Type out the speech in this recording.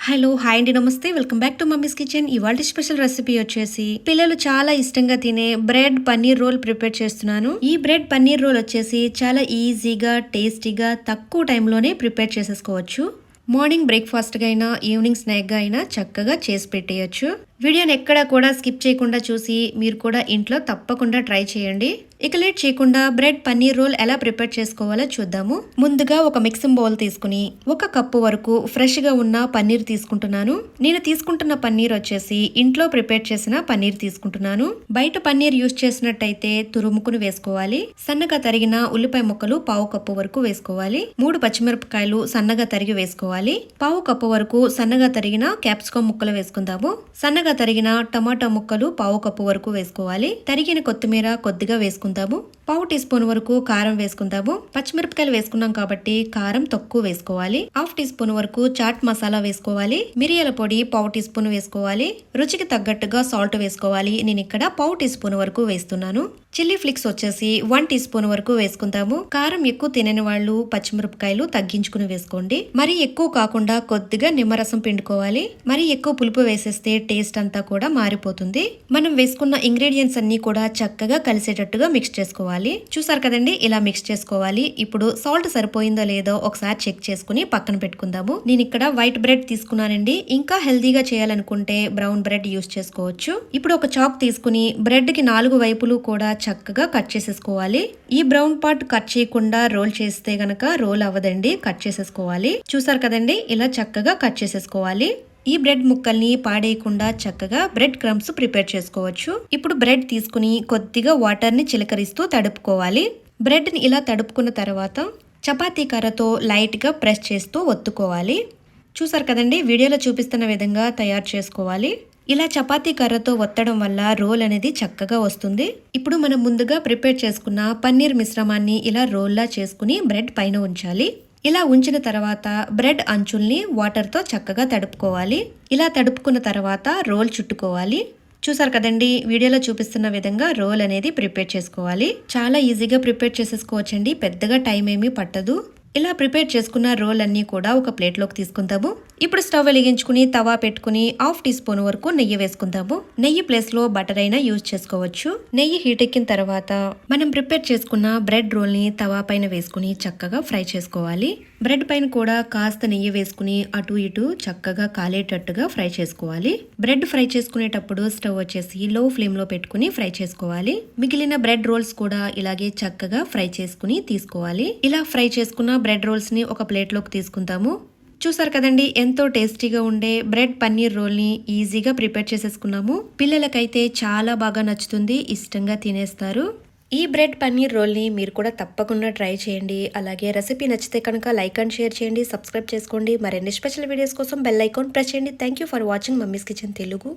Hello hi అండి, నమస్తే. Welcome back to mummies kitchen. ఇవాళ స్పెషల్ రెసిపీ వచ్చేసి పిల్లలు చాలా ఇష్టంగా తినే బ్రెడ్ పన్నీర్ రోల్ ప్రిపేర్ చేస్తున్నాను. ఈ బ్రెడ్ పన్నీర్ రోల్ వచ్చేసి చాలా ఈజీగా టేస్టీగా తక్కువ టైంలోనే ప్రిపేర్ చేసేసుకోవచ్చు. మార్నింగ్ బ్రేక్ఫాస్ట్ గా అయినా ఈవినింగ్ స్నాక్ గా అయినా చక్కగా చేసి పెట్టేయచ్చు. వీడియోని ఎక్కడా కూడా స్కిప్ చేయకుండా చూసి మీరు కూడా ఇంట్లో తప్పకుండా ట్రై చేయండి. ఇక లేట్ చేయకుండా బ్రెడ్ పన్నీర్ రోల్ ఎలా ప్రిపేర్ చేసుకోవాలో చూద్దాము. ముందుగా ఒక మిక్సింగ్ బౌల్ తీసుకుని 1 కప్పు వరకు ఫ్రెష్ గా ఉన్న పన్నీర్ తీసుకుంటున్నాను. నేను తీసుకుంటున్న పన్నీర్ వచ్చేసి ఇంట్లో ప్రిపేర్ చేసిన పన్నీర్ తీసుకుంటున్నాను. బయట పన్నీర్ యూజ్ చేసినట్టయితే తురుముకుని వేసుకోవాలి. సన్నగా తరిగిన ఉల్లిపాయ ముక్కలు 1/2 కప్పు వరకు వేసుకోవాలి. 3 పచ్చిమిరపకాయలు సన్నగా తరిగి వేసుకోవాలి. 1/2 కప్పు వరకు సన్నగా తరిగిన క్యాప్సికమ్ ముక్కలు వేసుకుందాము. సన్నగా తరిగిన టమాటా ముక్కలు 1/2 కప్పు వరకు వేసుకోవాలి. తరిగిన కొత్తిమీర కొద్దిగా వేసుకుందాము. 1/2 టీ స్పూన్ వరకు కారం వేసుకుందాము. పచ్చిమిరపకాయలు వేసుకున్నాం కాబట్టి కారం తక్కువ వేసుకోవాలి. 1/2 టీ స్పూన్ వరకు చాట్ మసాలా వేసుకోవాలి. మిరియాల పొడి 1/2 టీ స్పూన్ వేసుకోవాలి. రుచికి తగ్గట్టుగా సాల్ట్ వేసుకోవాలి. నేను ఇక్కడ 1/2 టీ స్పూన్ వరకు వేస్తున్నాను. చిల్లీ ఫ్లిక్స్ వచ్చేసి 1 టీ స్పూన్ వరకు వేసుకుందాము. కారం ఎక్కువ తినని వాళ్ళు పచ్చిమిరపకాయలు తగ్గించుకుని వేసుకోండి. మరి ఎక్కువ కాకుండా కొద్దిగా నిమ్మరసం పిండుకోవాలి. మరి ఎక్కువ పులుపు వేసేస్తే టేస్ట్ అంతా కూడా మారిపోతుంది. మనం వేసుకున్న ఇంగ్రీడియంట్స్ అన్ని కూడా చక్కగా కలిసేటట్టుగా మిక్స్ చేసుకోవాలి. చూసారు కదండి, ఇలా మిక్స్ చేసుకోవాలి. ఇప్పుడు సాల్ట్ సరిపోయిందో లేదో ఒకసారి చెక్ చేసుకుని పక్కన పెట్టుకుందాము. నేను ఇక్కడ వైట్ బ్రెడ్ తీసుకున్నానండి. ఇంకా హెల్దీగా చేయాలనుకుంటే బ్రౌన్ బ్రెడ్ యూస్ చేసుకోవచ్చు. ఇప్పుడు ఒక చాక్ తీసుకుని బ్రెడ్ కి 4 వైపులు కూడా చక్కగా కట్ చేసేసుకోవాలి. ఈ బ్రౌన్ పార్ట్ కట్ చేయకుండా రోల్ చేస్తే గనక రోల్ అవ్వదండి, కట్ చేసేసుకోవాలి. చూసారు కదండి, ఇలా చక్కగా కట్ చేసేసుకోవాలి. ఈ బ్రెడ్ ముక్కల్ని పాడేయకుండా చక్కగా బ్రెడ్ క్రమ్స్ ప్రిపేర్ చేసుకోవచ్చు. ఇప్పుడు బ్రెడ్ తీసుకుని కొద్దిగా వాటర్ ని చిలకరిస్తూ తడుపుకోవాలి. బ్రెడ్ ని ఇలా తడుపుకున్న తర్వాత చపాతీ కర్రతో లైట్ గా ప్రెస్ చేస్తూ ఒత్తుకోవాలి. చూసారు కదండి, వీడియోలో చూపిస్తున్న విధంగా తయారు చేసుకోవాలి. ఇలా చపాతీ కర్రతో ఒత్తడం వల్ల రోల్ అనేది చక్కగా వస్తుంది. ఇప్పుడు మనం ముందుగా ప్రిపేర్ చేసుకున్న పన్నీర్ మిశ్రమాన్ని ఇలా రోల్లా చేసుకుని బ్రెడ్ పైన ఉంచాలి. ఇలా ఉంచిన తర్వాత బ్రెడ్ అంచుల్ని వాటర్తో చక్కగా తడుపుకోవాలి. ఇలా తడుపుకున్న తర్వాత రోల్ చుట్టుకోవాలి. చూసారు కదండి, వీడియోలో చూపిస్తున్న విధంగా రోల్ అనేది ప్రిపేర్ చేసుకోవాలి. చాలా ఈజీగా ప్రిపేర్ చేసేసుకోవచ్చండి, పెద్దగా టైం ఏమీ పట్టదు. ఇలా ప్రిపేర్ చేసుకున్న రోల్ అన్ని కూడా ఒక ప్లేట్లోకి తీసుకుందాము. ఇప్పుడు స్టవ్ వెలిగించుకుని తవా పెట్టుకుని 1/2 టీ స్పూన్ వరకు నెయ్యి వేసుకుందాము. నెయ్యి ప్లేస్ లో బటర్ అయినా యూజ్ చేసుకోవచ్చు. నెయ్యి హీట్ ఎక్కిన తర్వాత మనం ప్రిపేర్ చేసుకున్న బ్రెడ్ రోల్ ని తవా పైన వేసుకుని చక్కగా ఫ్రై చేసుకోవాలి. బ్రెడ్ పైన కూడా కాస్త నెయ్యి వేసుకుని అటు ఇటు చక్కగా కాలేటట్టుగా ఫ్రై చేసుకోవాలి. బ్రెడ్ ఫ్రై చేసుకునేటప్పుడు స్టవ్ వచ్చేసి లో ఫ్లేమ్ లో పెట్టుకుని ఫ్రై చేసుకోవాలి. మిగిలిన బ్రెడ్ రోల్స్ కూడా ఇలాగే చక్కగా ఫ్రై చేసుకుని తీసుకోవాలి. ఇలా ఫ్రై చేసుకున్న బ్రెడ్ రోల్స్ ని ఒక ప్లేట్ లోకి తీసుకుందాము. చూసారు కదండి, ఎంతో టేస్టీగా ఉండే బ్రెడ్ పన్నీర్ రోల్ ని ఈజీగా ప్రిపేర్ చేసేసుకున్నాము. పిల్లలకైతే చాలా బాగా నచ్చుతుంది, ఇష్టంగా తినేస్తారు. ఈ బ్రెడ్ పన్నీర్ రోల్ ని మీరు కూడా తప్పకుండా ట్రై చేయండి. అలాగే రెసిపీ నచ్చితే కనుక లైక్ అండ్ షేర్ చేయండి, సబ్స్క్రైబ్ చేసుకోండి. మరిన్ని స్పెషల్ వీడియోస్ కోసం బెల్ ఐకాన్ ప్రెస్ చేయండి. Thank you for watching mummies kitchen Telugu.